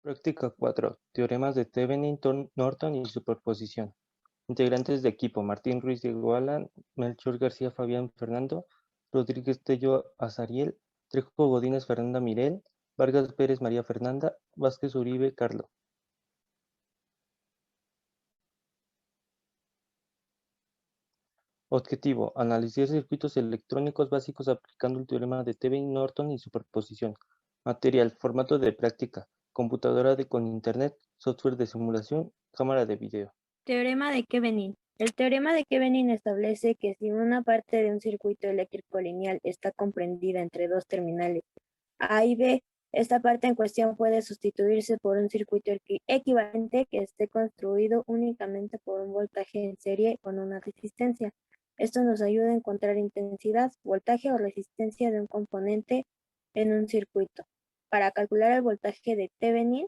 Práctica 4. Teoremas de Thevenin-Norton y superposición. Integrantes de equipo: Martín Ruiz de Iguala, Melchor García Fabián Fernando, Rodríguez Tello Azariel, Trejo Godínez Fernanda Mirel, Vargas Pérez María Fernanda, Vázquez Uribe Carlo. Objetivo: analizar circuitos electrónicos básicos aplicando el teorema de Thevenin-Norton y superposición. Material: formato de práctica, computadora con internet, software de simulación, cámara de video. Teorema de Thevenin. El teorema de Thevenin establece que si una parte de un circuito eléctrico lineal está comprendida entre dos terminales A y B, esta parte en cuestión puede sustituirse por un circuito equivalente que esté construido únicamente por un voltaje en serie con una resistencia. Esto nos ayuda a encontrar intensidad, voltaje o resistencia de un componente en un circuito. Para calcular el voltaje de Thevenin,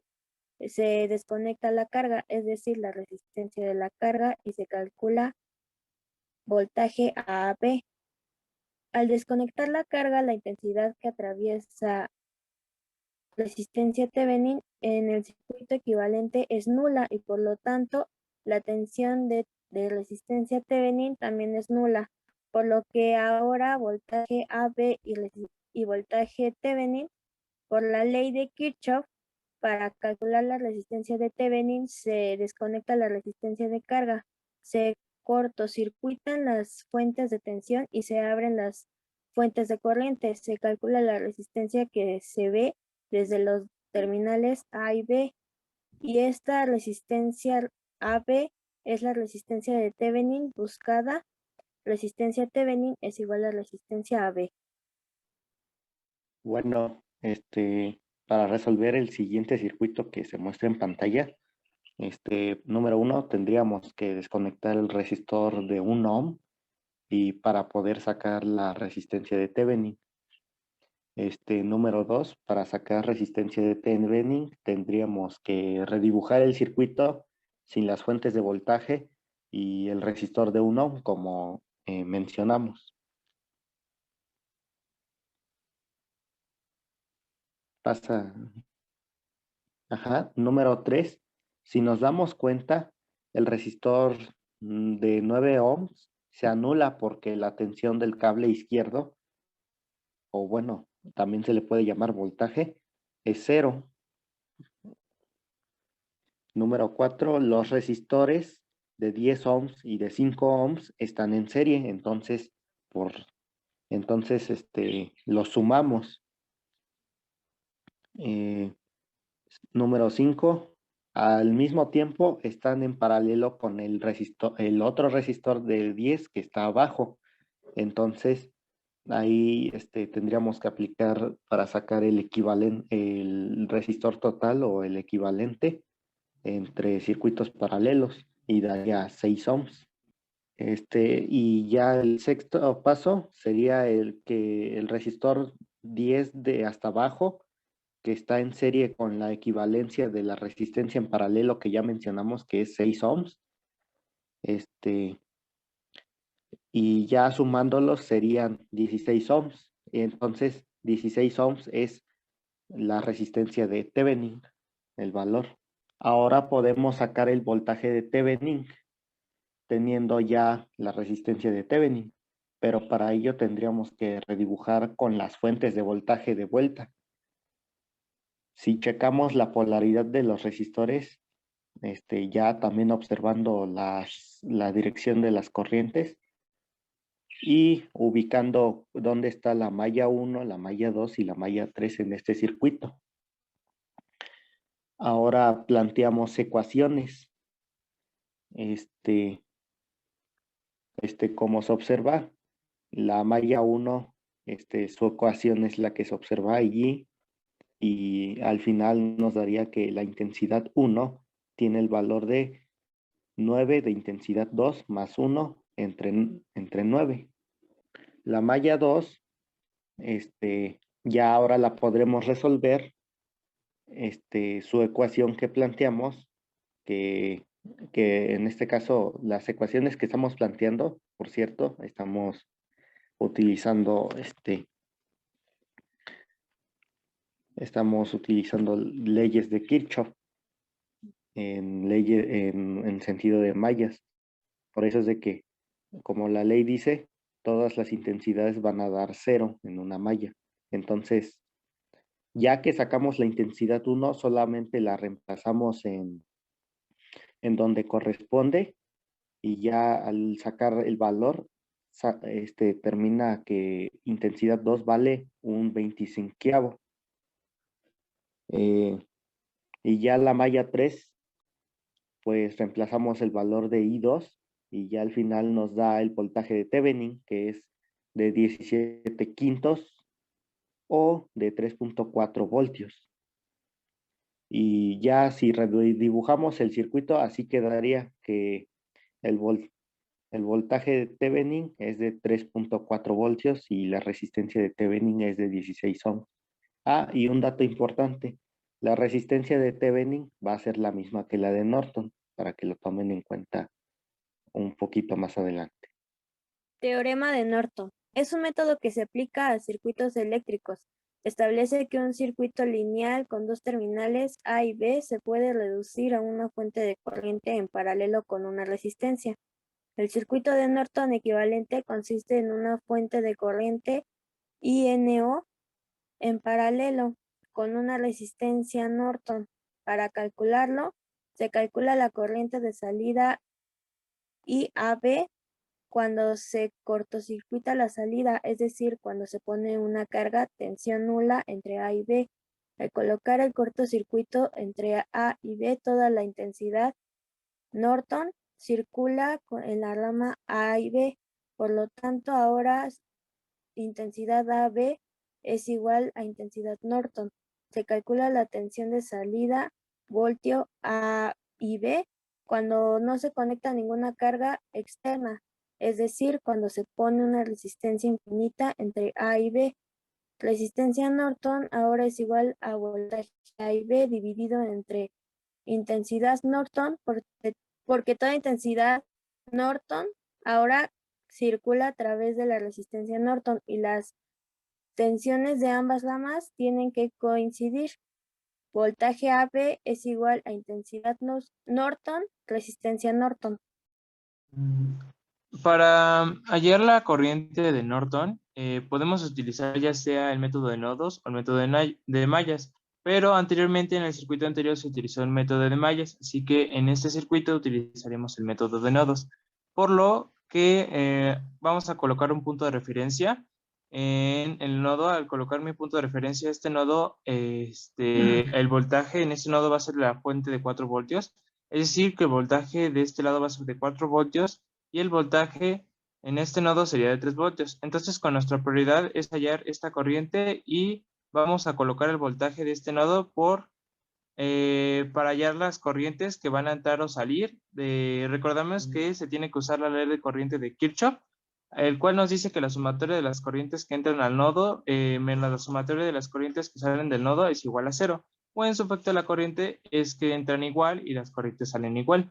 se desconecta la carga, es decir, la resistencia de la carga, y se calcula voltaje AB. Al desconectar la carga, la intensidad que atraviesa resistencia Thevenin en el circuito equivalente es nula y por lo tanto la tensión de resistencia Thevenin también es nula, por lo que ahora voltaje AB y voltaje Thevenin por la ley de Kirchhoff. Para calcular la resistencia de Thevenin se desconecta la resistencia de carga, se cortocircuitan las fuentes de tensión y se abren las fuentes de corriente. Se calcula la resistencia que se ve desde los terminales A y B, y esta resistencia AB es la resistencia de Thevenin buscada. Resistencia Thevenin es igual a resistencia AB. Bueno, para resolver el siguiente circuito que se muestra en pantalla, número 1, tendríamos que desconectar el resistor de 1 ohm y para poder sacar la resistencia de Thevenin. Número 2, para sacar resistencia de Thevenin tendríamos que redibujar el circuito sin las fuentes de voltaje y el resistor de 1 ohm como mencionamos. Pasa. Ajá. Número 3, si nos damos cuenta, el resistor de 9 ohms se anula porque la tensión del cable izquierdo, o bueno, también se le puede llamar voltaje, es 0. Número 4, los resistores de 10 ohms y de 5 ohms están en serie, entonces los sumamos. Número 5, al mismo tiempo están en paralelo con el otro resistor de 10 que está abajo. Entonces, ahí tendríamos que aplicar para sacar el equivalente, el resistor total o el equivalente entre circuitos paralelos y daría 6 ohms. Y ya el sexto paso sería el que el resistor 10 de hasta abajo, que está en serie con la equivalencia de la resistencia en paralelo que ya mencionamos, que es 6 ohms. Y ya sumándolos serían 16 ohms. Entonces, 16 ohms es la resistencia de Thevenin, el valor. Ahora podemos sacar el voltaje de Thevenin, teniendo ya la resistencia de Thevenin, pero para ello tendríamos que redibujar con las fuentes de voltaje de vuelta. Si checamos la polaridad de los resistores, ya también observando la dirección de las corrientes y ubicando dónde está la malla 1, la malla 2 y la malla 3 en este circuito. Ahora planteamos ecuaciones. Como se observa, la malla 1, su ecuación es la que se observa allí, y al final nos daría que la intensidad 1 tiene el valor de 9 de intensidad 2 más 1 entre 9. La malla 2, ya ahora la podremos resolver, su ecuación que planteamos, que en este caso las ecuaciones que estamos planteando, por cierto, estamos utilizando estamos utilizando leyes de Kirchhoff en sentido de mallas. Por eso es de que, como la ley dice, todas las intensidades van a dar 0 en una malla. Entonces, ya que sacamos la intensidad 1, solamente la reemplazamos en donde corresponde, y ya al sacar el valor, termina que intensidad 2 vale un 25. Y ya la malla 3, pues reemplazamos el valor de I2 y ya al final nos da el voltaje de Thevenin, que es de 17 quintos o de 3.4 voltios. Y ya si dibujamos el circuito, así quedaría que el voltaje de Thevenin es de 3.4 voltios y la resistencia de Thevenin es de 16 ohms. Y un dato importante, la resistencia de Thevenin va a ser la misma que la de Norton, para que lo tomen en cuenta un poquito más adelante. Teorema de Norton. Es un método que se aplica a circuitos eléctricos. Establece que un circuito lineal con dos terminales A y B se puede reducir a una fuente de corriente en paralelo con una resistencia. El circuito de Norton equivalente consiste en una fuente de corriente INO en paralelo con una resistencia Norton. Para calcularlo, se calcula la corriente de salida IAB cuando se cortocircuita la salida, es decir, cuando se pone una carga tensión nula entre A y B. Al colocar el cortocircuito entre A y B, toda la intensidad Norton circula en la rama A y B. Por lo tanto, ahora intensidad AB es igual a intensidad Norton. Se calcula la tensión de salida voltio A y B cuando no se conecta ninguna carga externa, es decir, cuando se pone una resistencia infinita entre A y B. Resistencia Norton ahora es igual a voltaje A y B dividido entre intensidad Norton, porque toda intensidad Norton ahora circula a través de la resistencia Norton y las tensiones de ambas ramas tienen que coincidir. Voltaje AB es igual a intensidad Norton, resistencia Norton. Para hallar la corriente de Norton, podemos utilizar ya sea el método de nodos o el método de mallas, pero anteriormente en el circuito anterior se utilizó el método de mallas, así que en este circuito utilizaremos el método de nodos, por lo que vamos a colocar un punto de referencia en el nodo. Al colocar mi punto de referencia a este nodo, el voltaje en este nodo va a ser la fuente de 4 voltios, es decir, que el voltaje de este lado va a ser de 4 voltios y el voltaje en este nodo sería de 3 voltios. Entonces, con nuestra prioridad es hallar esta corriente y vamos a colocar el voltaje de este nodo para hallar las corrientes que van a entrar o salir. Recordamos que se tiene que usar la ley de corriente de Kirchhoff, el cual nos dice que la sumatoria de las corrientes que entran al nodo menos la sumatoria de las corrientes que salen del nodo es igual a 0. O en su efecto la corriente es que entran igual y las corrientes salen igual.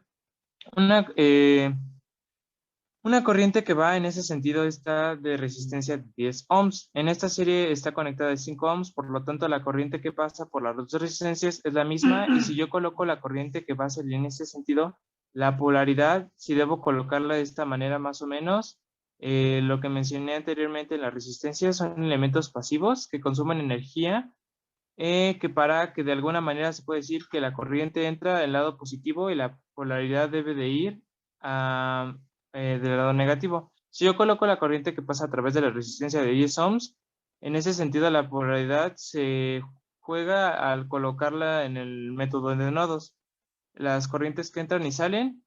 Una corriente que va en ese sentido está de resistencia de 10 ohms. En esta serie está conectada de 5 ohms, por lo tanto la corriente que pasa por las dos resistencias es la misma, y si yo coloco la corriente que va a salir en ese sentido, la polaridad, si debo colocarla de esta manera más o menos, lo que mencioné anteriormente, las resistencias son elementos pasivos que consumen energía, que de alguna manera se puede decir que la corriente entra del lado positivo y la polaridad debe de ir del lado negativo. Si yo coloco la corriente que pasa a través de la resistencia de 10 ohms, en ese sentido la polaridad se juega al colocarla en el método de nodos. Las corrientes que entran y salen,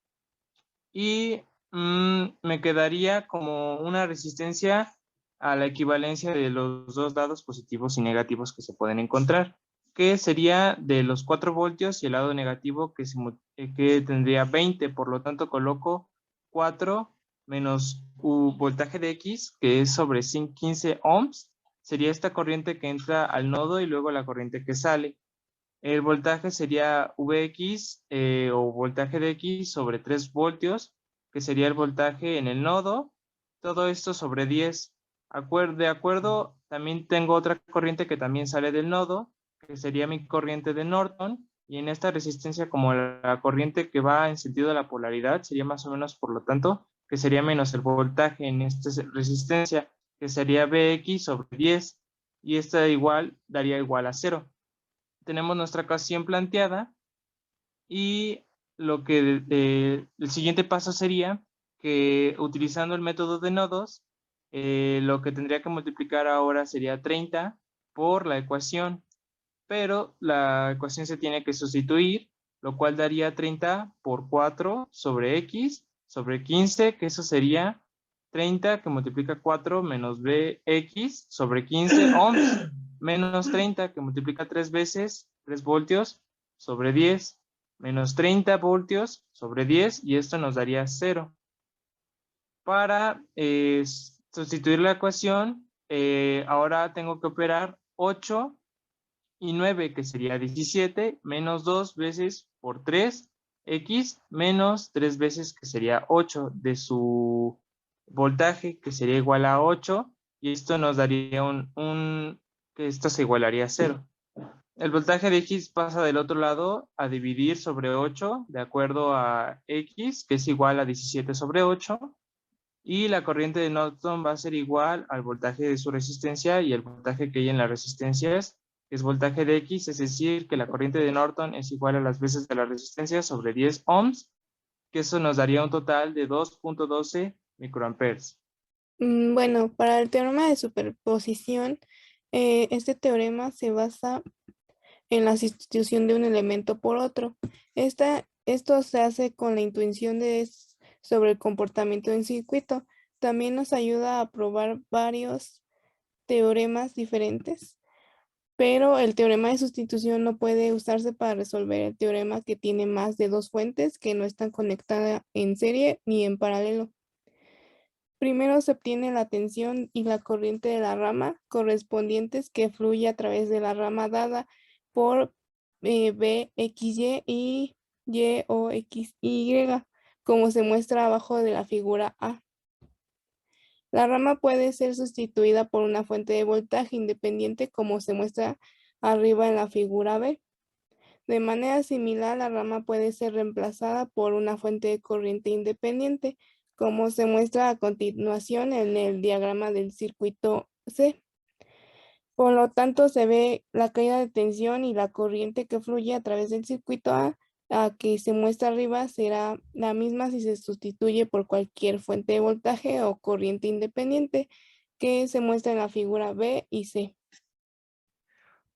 y me quedaría como una resistencia a la equivalencia de los dos lados positivos y negativos que se pueden encontrar, que sería de los 4 voltios y el lado negativo que tendría 20. Por lo tanto, coloco 4 menos voltaje de X, que es sobre 15 ohms, sería esta corriente que entra al nodo y luego la corriente que sale. El voltaje sería Vx o voltaje de X sobre 3 voltios, que sería el voltaje en el nodo. Todo esto sobre 10. De acuerdo, también tengo otra corriente que también sale del nodo, que sería mi corriente de Norton, y en esta resistencia, como la corriente que va en sentido de la polaridad, sería más o menos, por lo tanto, que sería menos el voltaje en esta resistencia, que sería Bx sobre 10, y esta igual daría igual a 0. Tenemos nuestra ecuación planteada, y el siguiente paso sería que, utilizando el método de nodos, lo que tendría que multiplicar ahora sería 30 por la ecuación, pero la ecuación se tiene que sustituir, lo cual daría 30 por 4 sobre x sobre 15, que eso sería 30 que multiplica 4 menos bx sobre 15 ohms, menos 30 que multiplica 3 veces 3 voltios sobre 10, menos 30 voltios sobre 10, y esto nos daría 0. Para sustituir la ecuación, ahora tengo que operar 8 y 9, que sería 17, menos 2 veces por 3, x, menos 3 veces, que sería 8, de su voltaje, que sería igual a 8, y esto nos daría que esto se igualaría a 0. El voltaje de x pasa del otro lado a dividir sobre 8, de acuerdo a x, que es igual a 17 sobre 8, y la corriente de Norton va a ser igual al voltaje de su resistencia, y el voltaje que hay en la resistencia es voltaje de X, es decir, que la corriente de Norton es igual a las veces de la resistencia sobre 10 ohms, que eso nos daría un total de 2.12 microamperes. Bueno, para el teorema de superposición, este teorema se basa en la sustitución de un elemento por otro. Esto se hace con la intuición sobre el comportamiento de un circuito. También nos ayuda a probar varios teoremas diferentes, pero el teorema de sustitución no puede usarse para resolver el teorema que tiene más de dos fuentes que no están conectadas en serie ni en paralelo. Primero se obtiene la tensión y la corriente de la rama correspondientes que fluye a través de la rama dada por BXY y YOXY, como se muestra abajo de la figura A. La rama puede ser sustituida por una fuente de voltaje independiente, como se muestra arriba en la figura B. De manera similar, la rama puede ser reemplazada por una fuente de corriente independiente, como se muestra a continuación en el diagrama del circuito C. Por lo tanto, se ve la caída de tensión y la corriente que fluye a través del circuito A que se muestra arriba será la misma si se sustituye por cualquier fuente de voltaje o corriente independiente que se muestra en la figura B y C.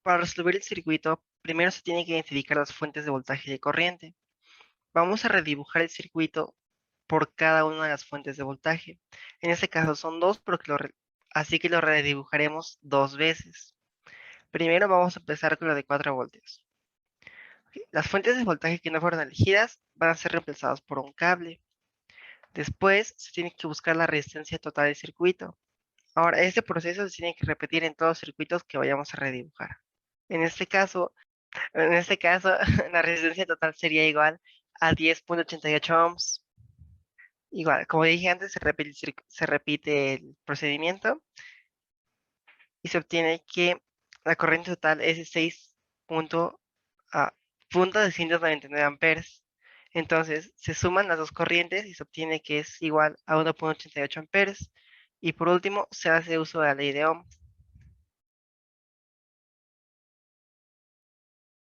Para resolver el circuito, primero se tiene que identificar las fuentes de voltaje y de corriente. Vamos a redibujar el circuito por cada una de las fuentes de voltaje. En este caso son dos, así que lo redibujaremos dos veces. Primero vamos a empezar con lo de 4 voltios. Las fuentes de voltaje que no fueron elegidas van a ser reemplazadas por un cable. Después se tiene que buscar la resistencia total del circuito. Ahora, este proceso se tiene que repetir en todos los circuitos que vayamos a redibujar. En este caso, la resistencia total sería igual a 10.88 ohms. Igual, como dije antes, se repite el procedimiento y se obtiene que la corriente total es de 6.299 amperes. Entonces, se suman las dos corrientes y se obtiene que es igual a 1.88 amperes. Y por último, se hace uso de la ley de Ohm.